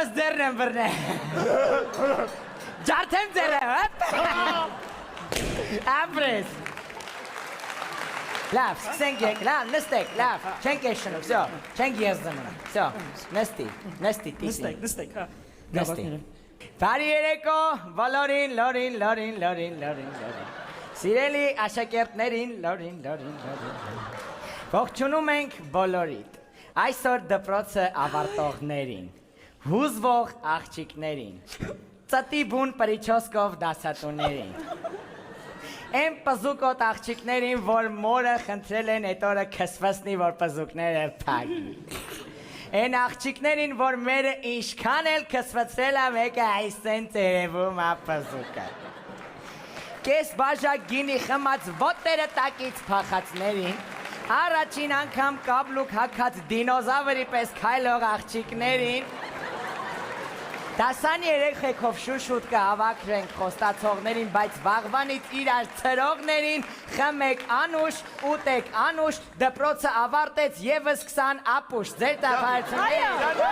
Եվս ձերն եմ վրնե։ Ջարդեմ ձերը, ապրես։ Լավ, սկսենք եկ, լավ, նստեք, լավ, չենք ես շնում, վсё, չենք ես զնում, վсё, նստի, տիսի։ Նստեք, հա։ Նստի։ Բարի երեկո, բոլորին, լորին։ Սիրելի աշակերտներին, լորին։ Ողջունում ենք բոլորիդ։ Այսօր դպրոցը ավարտողներին, հուզվող աղջիկներին, ծտի բուն պրիչոսկով դասատուներին, Են պզուկոտ աղջիկներին, որ մորը խնդրել են էտ օրը քսվսնի, որ պզուկները պագի։ Են աղջիկներին, որ մերը ինչքան էլ քսվծրել է մեկը այսեն տերևում ա պզուկը։ Կես բաժակ գինի խմած ոտերը տակից փախածներին, առաջին անգամ կաբլուկ հակած դինոզավրի պես քայլող աղջիկներին, 13 երեխեքով շուշուտ կհավաքրենք խոստացողներին, բայց վաղվանից իրար ցրողներին, խմեք անուշ, ուտեք անուշ, դպրոցը ավարտեց եւս 20 ապուշ, ձեր տաղայությունները։